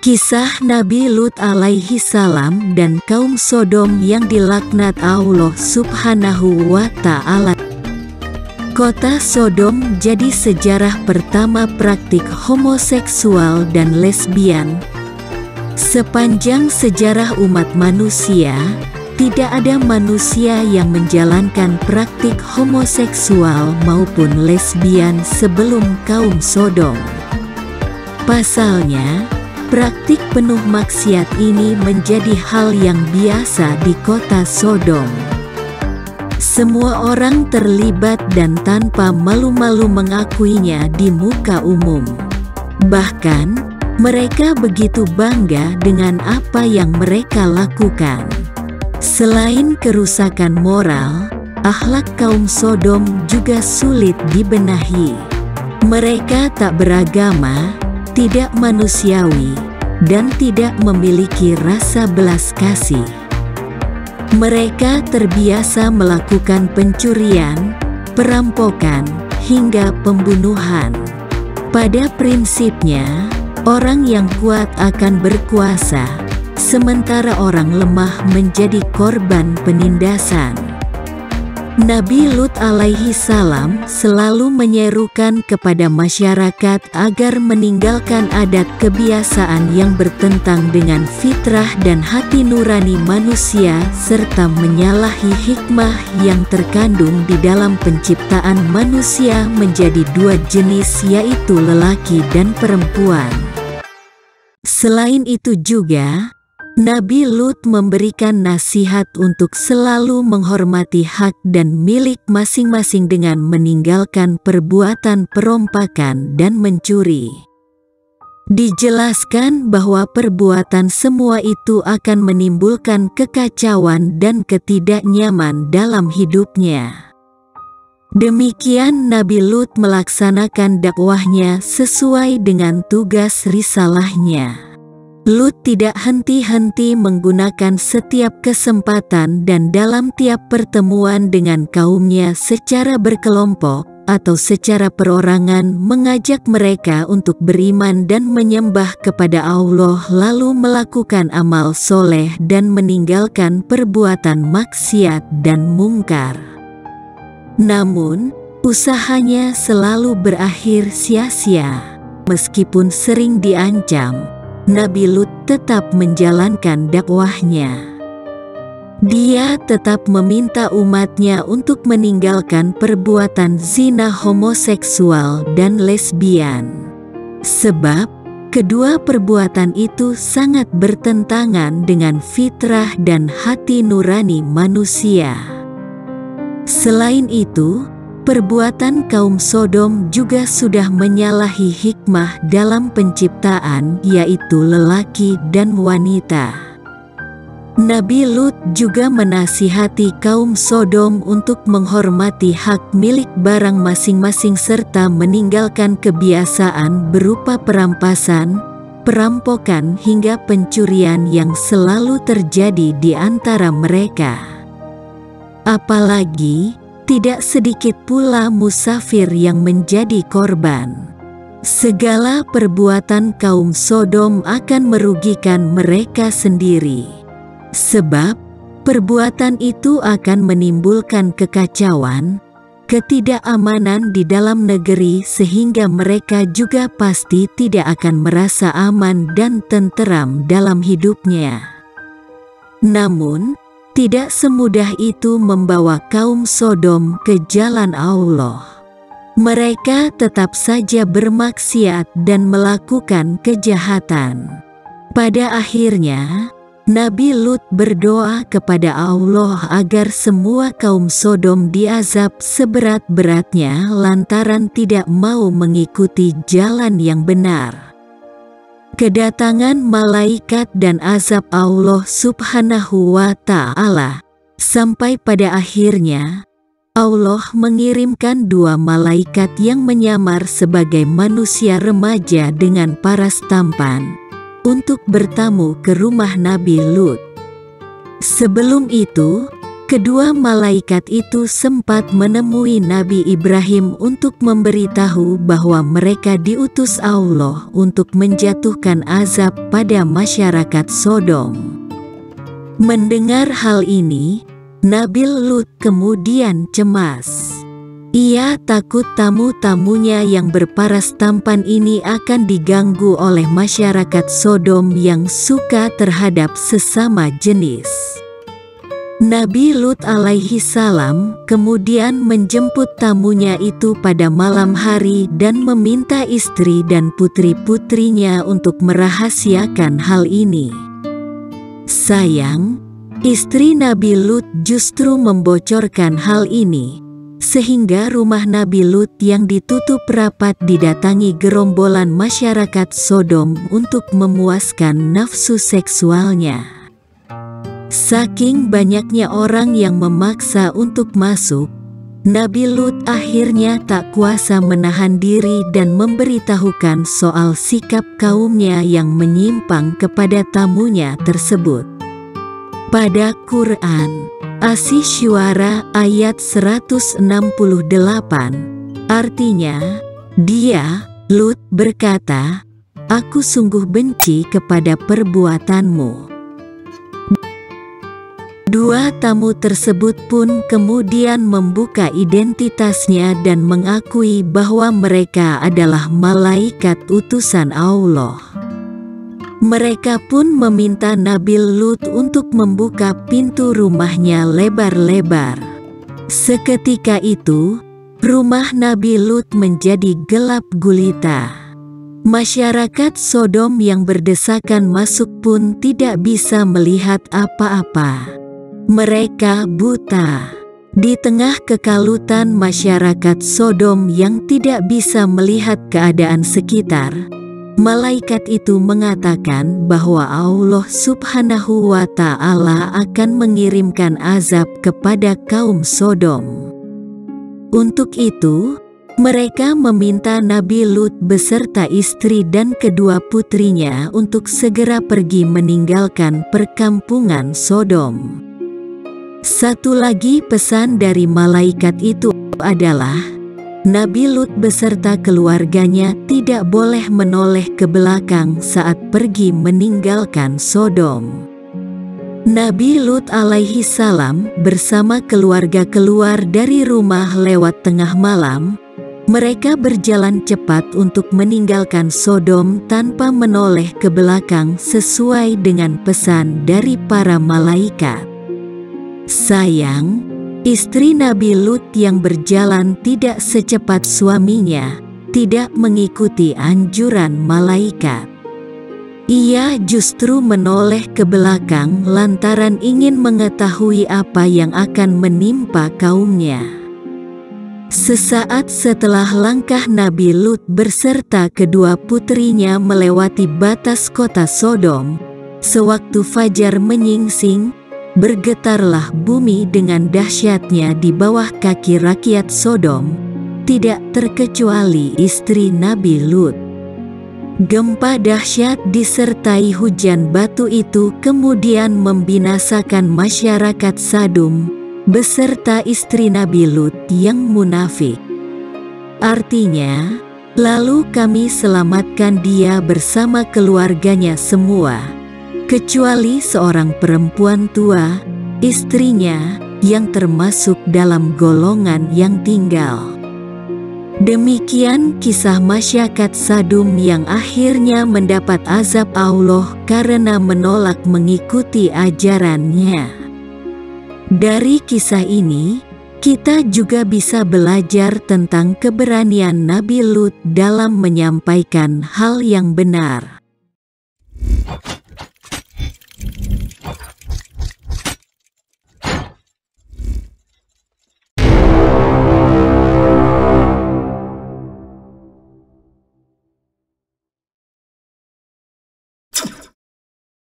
Kisah Nabi Lut alaihi salam dan kaum Sodom yang dilaknat Allah Subhanahu wa ta'ala. Kota Sodom jadi sejarah pertama praktik homoseksual dan lesbian. Sepanjang sejarah umat manusia, tidak ada manusia yang menjalankan praktik homoseksual maupun lesbian sebelum kaum Sodom. Pasalnya, praktik penuh maksiat ini menjadi hal yang biasa di kota Sodom. Semua orang terlibat dan tanpa malu-malu mengakuinya di muka umum. Bahkan, mereka begitu bangga dengan apa yang mereka lakukan. Selain kerusakan moral, akhlak kaum Sodom juga sulit dibenahi. Mereka tak beragama, tidak manusiawi, dan tidak memiliki rasa belas kasih. Mereka terbiasa melakukan pencurian, perampokan, hingga pembunuhan. Pada prinsipnya, orang yang kuat akan berkuasa, sementara orang lemah menjadi korban penindasan. Nabi Lut alaihi salam selalu menyerukan kepada masyarakat agar meninggalkan adat kebiasaan yang bertentang dengan fitrah dan hati nurani manusia serta menyalahi hikmah yang terkandung di dalam penciptaan manusia menjadi dua jenis, yaitu lelaki dan perempuan. Selain itu juga, Nabi Lut memberikan nasihat untuk selalu menghormati hak dan milik masing-masing dengan meninggalkan perbuatan perompakan dan mencuri. Dijelaskan bahwa perbuatan semua itu akan menimbulkan kekacauan dan ketidaknyaman dalam hidupnya. Demikian Nabi Lut melaksanakan dakwahnya sesuai dengan tugas risalahnya. Lut tidak henti-henti menggunakan setiap kesempatan dan dalam tiap pertemuan dengan kaumnya secara berkelompok atau secara perorangan mengajak mereka untuk beriman dan menyembah kepada Allah, lalu melakukan amal soleh dan meninggalkan perbuatan maksiat dan mungkar. Namun, usahanya selalu berakhir sia-sia. Meskipun sering diancam, Nabi Lut tetap menjalankan dakwahnya. Dia tetap meminta umatnya untuk meninggalkan perbuatan zina homoseksual dan lesbian. Sebab, kedua perbuatan itu sangat bertentangan dengan fitrah dan hati nurani manusia. Selain itu, perbuatan kaum Sodom juga sudah menyalahi hikmah dalam penciptaan, yaitu lelaki dan wanita. Nabi Lut juga menasihati kaum Sodom untuk menghormati hak milik barang masing-masing serta meninggalkan kebiasaan berupa perampasan, perampokan hingga pencurian yang selalu terjadi di antara mereka. Apalagi, tidak sedikit pula musafir yang menjadi korban. Segala perbuatan kaum Sodom akan merugikan mereka sendiri. Sebab, perbuatan itu akan menimbulkan kekacauan, ketidakamanan di dalam negeri sehingga mereka juga pasti tidak akan merasa aman dan tenteram dalam hidupnya. Namun, tidak semudah itu membawa kaum Sodom ke jalan Allah. Mereka tetap saja bermaksiat dan melakukan kejahatan. Pada akhirnya, Nabi Lut berdoa kepada Allah agar semua kaum Sodom diazab seberat-beratnya lantaran tidak mau mengikuti jalan yang benar. Kedatangan malaikat dan azab Allah Subhanahu wa ta'ala, sampai pada akhirnya Allah mengirimkan dua malaikat yang menyamar sebagai manusia remaja dengan paras tampan untuk bertamu ke rumah Nabi Lut. Sebelum itu, Kedua malaikat itu sempat menemui Nabi Ibrahim untuk memberitahu bahwa mereka diutus Allah untuk menjatuhkan azab pada masyarakat Sodom. Mendengar hal ini, Nabi Lut kemudian cemas. Ia takut tamu-tamunya yang berparas tampan ini akan diganggu oleh masyarakat Sodom yang suka terhadap sesama jenis. Nabi Lut alaihi salam kemudian menjemput tamunya itu pada malam hari dan meminta istri dan putri-putrinya untuk merahasiakan hal ini. Sayang, istri Nabi Lut justru membocorkan hal ini, sehingga rumah Nabi Lut yang ditutup rapat didatangi gerombolan masyarakat Sodom untuk memuaskan nafsu seksualnya. Saking banyaknya orang yang memaksa untuk masuk, Nabi Lut akhirnya tak kuasa menahan diri dan memberitahukan soal sikap kaumnya yang menyimpang kepada tamunya tersebut. Pada Quran, Asy-Syu'ara ayat 168, artinya, dia, Lut, berkata, "Aku sungguh benci kepada perbuatanmu." Dua tamu tersebut pun kemudian membuka identitasnya dan mengakui bahwa mereka adalah malaikat utusan Allah. Mereka pun meminta Nabi Lut untuk membuka pintu rumahnya lebar-lebar. Seketika itu, rumah Nabi Lut menjadi gelap gulita. Masyarakat Sodom yang berdesakan masuk pun tidak bisa melihat apa-apa. Mereka buta. Di tengah kekalutan masyarakat Sodom yang tidak bisa melihat keadaan sekitar, malaikat itu mengatakan bahwa Allah Subhanahu wa Ta'ala akan mengirimkan azab kepada kaum Sodom. Untuk itu, mereka meminta Nabi Lut beserta istri dan kedua putrinya untuk segera pergi meninggalkan perkampungan Sodom. Satu lagi pesan dari malaikat itu adalah, Nabi Lut beserta keluarganya tidak boleh menoleh ke belakang saat pergi meninggalkan Sodom. Nabi Lut alaihi salam bersama keluarga keluar dari rumah lewat tengah malam. Mereka berjalan cepat untuk meninggalkan Sodom tanpa menoleh ke belakang sesuai dengan pesan dari para malaikat. Sayang, istri Nabi Lut yang berjalan tidak secepat suaminya, tidak mengikuti anjuran malaikat. Ia justru menoleh ke belakang lantaran ingin mengetahui apa yang akan menimpa kaumnya. Sesaat setelah langkah Nabi Lut beserta kedua putrinya melewati batas kota Sodom, sewaktu fajar menyingsing, bergetarlah bumi dengan dahsyatnya di bawah kaki rakyat Sodom, tidak terkecuali istri Nabi Lut. Gempa dahsyat disertai hujan batu itu kemudian membinasakan masyarakat Sodom beserta istri Nabi Lut yang munafik. Artinya, lalu kami selamatkan dia bersama keluarganya semua, kecuali seorang perempuan tua, istrinya, yang termasuk dalam golongan yang tinggal. Demikian kisah masyarakat Sodom yang akhirnya mendapat azab Allah karena menolak mengikuti ajarannya. Dari kisah ini, kita juga bisa belajar tentang keberanian Nabi Lut dalam menyampaikan hal yang benar.